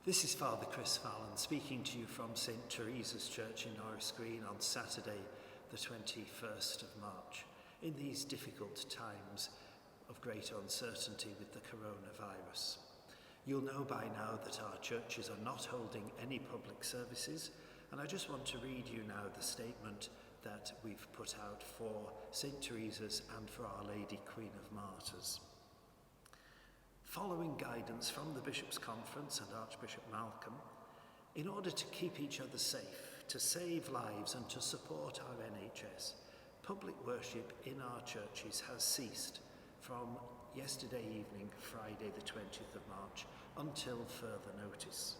This is Father Chris Fallon speaking to you from St. Teresa's Church in Norris Green on Saturday the 21st of March, in these difficult times of great uncertainty with the coronavirus. You'll know by now that our churches are not holding any public services, and I just want to read you now the statement that we've put out for St. Teresa's and for Our Lady Queen of Martyrs. Following guidance from the Bishops' Conference and Archbishop Malcolm, in order to keep each other safe, to save lives and to support our NHS, public worship in our churches has ceased from yesterday evening, Friday the 20th of March, until further notice.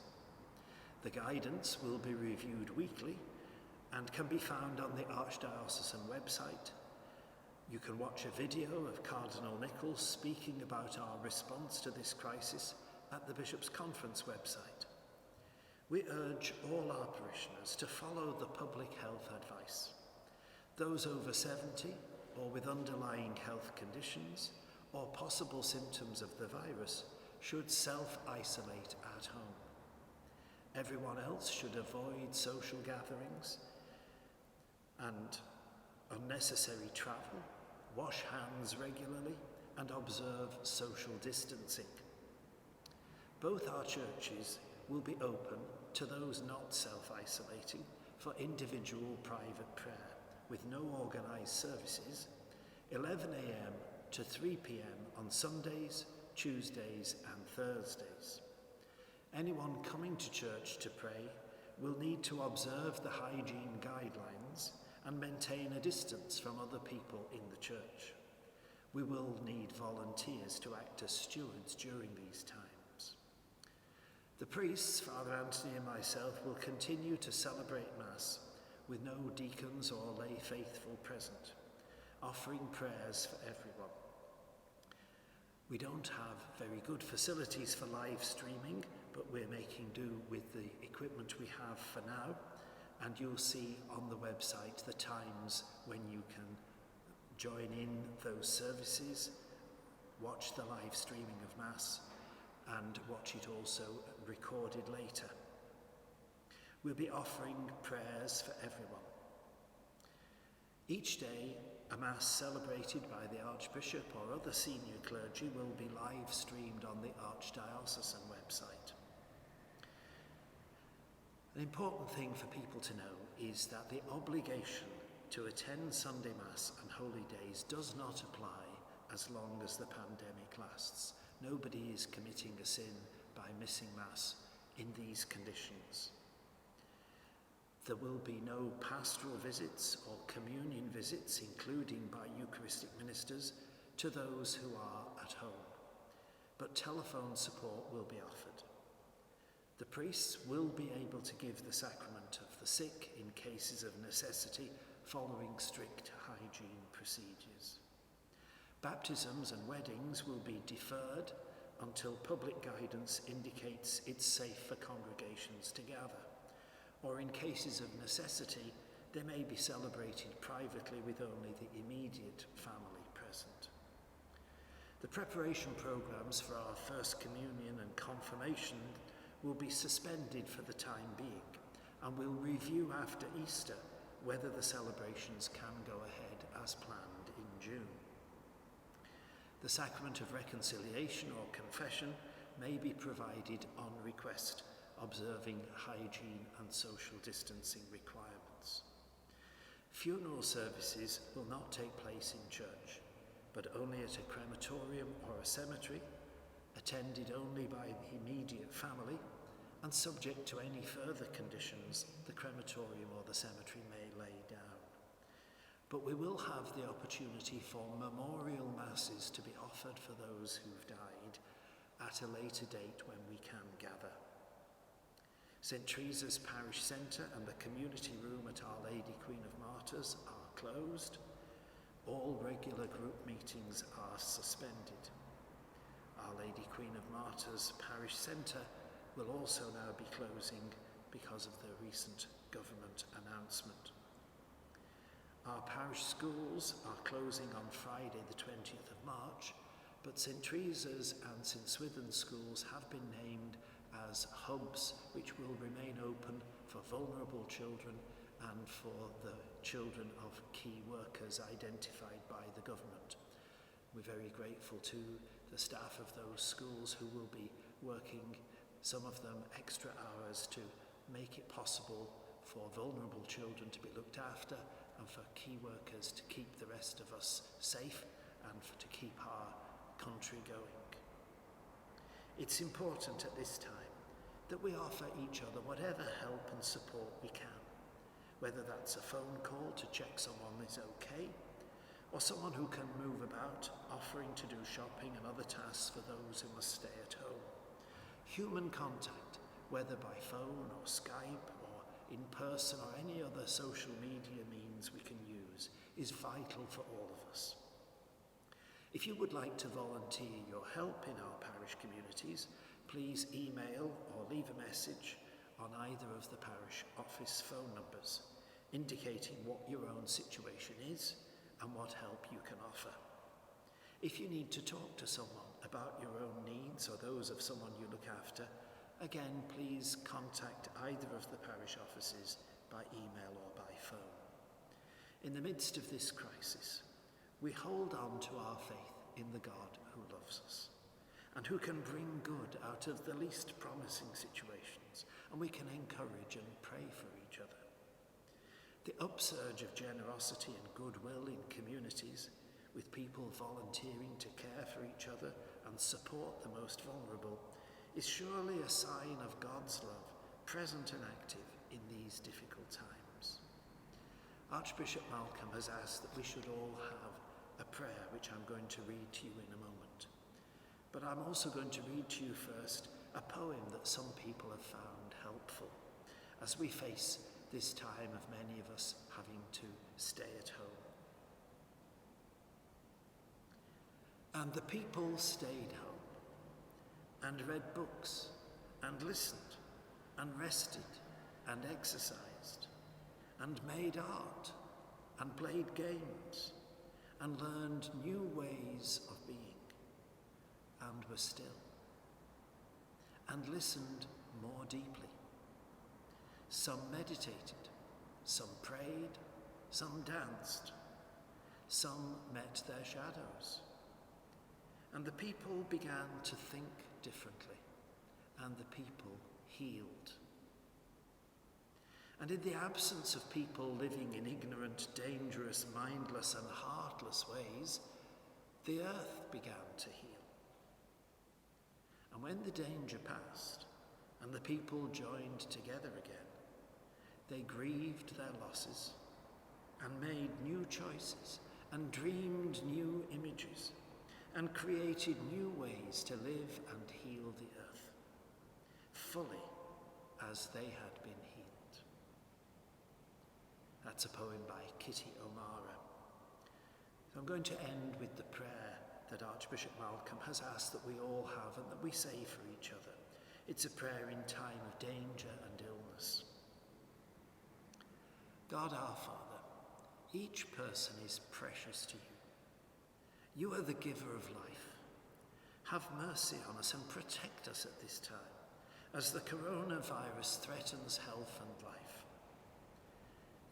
The guidance will be reviewed weekly and can be found on the Archdiocesan website. You can watch a video of Cardinal Nichols speaking about our response to this crisis at the Bishops' Conference website. We urge all our parishioners to follow the public health advice. Those over 70 or with underlying health conditions or possible symptoms of the virus should self-isolate at home. Everyone else should avoid social gatherings and unnecessary travel, wash hands regularly, and observe social distancing. Both our churches will be open to those not self-isolating for individual private prayer, with no organised services, 11 a.m. to 3 p.m. on Sundays, Tuesdays and Thursdays. Anyone coming to church to pray will need to observe the hygiene guidelines and maintain a distance from other people in the church. We will need volunteers to act as stewards during these times. The priests, Father Anthony and myself, will continue to celebrate Mass with no deacons or lay faithful present, offering prayers for everyone. We don't have very good facilities for live streaming, but we're making do with the equipment we have for now, and you'll see on the website the times when you can join in those services, watch the live streaming of Mass, and watch it also recorded later. We'll be offering prayers for everyone. Each day, a Mass celebrated by the Archbishop or other senior clergy will be live streamed on the Archdiocesan website. An important thing for people to know is that the obligation to attend Sunday Mass and Holy Days does not apply as long as the pandemic lasts. Nobody is committing a sin by missing Mass in these conditions. There will be no pastoral visits or communion visits, including by Eucharistic ministers, to those who are at home, but telephone support will be offered. The priests will be able to give the sacrament of the sick in cases of necessity, following strict hygiene procedures. Baptisms and weddings will be deferred until public guidance indicates it's safe for congregations to gather, or in cases of necessity, they may be celebrated privately with only the immediate family present. The preparation programs for our First Communion and Confirmation will be suspended for the time being, and we'll review after Easter whether the celebrations can go ahead as planned in June. The sacrament of reconciliation or confession may be provided on request, observing hygiene and social distancing requirements. Funeral services will not take place in church, but only at a crematorium or a cemetery, attended only by the immediate family, and subject to any further conditions the crematorium or the cemetery may lay down. But we will have the opportunity for memorial masses to be offered for those who've died at a later date when we can gather. St. Teresa's Parish Centre and the community room at Our Lady Queen of Martyrs are closed. All regular group meetings are suspended. Our Lady Queen of Martyrs Parish Centre will also now be closing because of the recent government announcement. Our parish schools are closing on Friday the 20th of March, but St. Teresa's and St. Swithin schools have been named as hubs which will remain open for vulnerable children and for the children of key workers identified by the government. We're very grateful to the staff of those schools who will be working, some of them extra hours, to make it possible for vulnerable children to be looked after and for key workers to keep the rest of us safe and to keep our country going. It's important at this time that we offer each other whatever help and support we can, whether that's a phone call to check someone is okay, or someone who can move about, offering to do shopping and other tasks for those who must stay at home. Human contact, whether by phone or Skype or in person or any other social media means we can use, is vital for all of us. If you would like to volunteer your help in our parish communities, please email or leave a message on either of the parish office phone numbers, indicating what your own situation is and what help you can offer. If you need to talk to someone about your own needs or those of someone you look after, again, please contact either of the parish offices by email or by phone. In the midst of this crisis, we hold on to our faith in the God who loves us and who can bring good out of the least promising situations, and we can encourage and pray for each other. The upsurge of generosity and goodwill in communities, with people volunteering to care for each other and support the most vulnerable, is surely a sign of God's love, present and active in these difficult times. Archbishop Malcolm has asked that we should all have a prayer, which I'm going to read to you in a moment. But I'm also going to read to you first a poem that some people have found helpful as we face this time of many of us having to stay at home. And the people stayed home and read books and listened and rested and exercised and made art and played games and learned new ways of being and were still and listened more deeply. Some meditated, some prayed, some danced, some met their shadows. And the people began to think differently, and the people healed. And in the absence of people living in ignorant, dangerous, mindless and heartless ways, the earth began to heal. And when the danger passed and the people joined together again, they grieved their losses and made new choices and dreamed new images and created new ways to live and heal the earth, fully as they had been healed. That's a poem by Kitty O'Mara. So I'm going to end with the prayer that Archbishop Malcolm has asked that we all have and that we say for each other. It's a prayer in time of danger and illness. God our Father, each person is precious to you. You are the giver of life. Have mercy on us and protect us at this time as the coronavirus threatens health and life.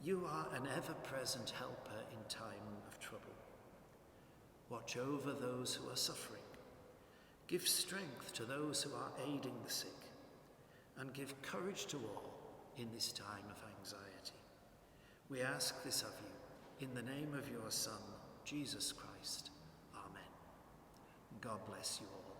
You are an ever-present helper in time of trouble. Watch over those who are suffering. Give strength to those who are aiding the sick, and give courage to all in this time of anxiety. We ask this of you in the name of your Son, Jesus Christ. Amen. God bless you all.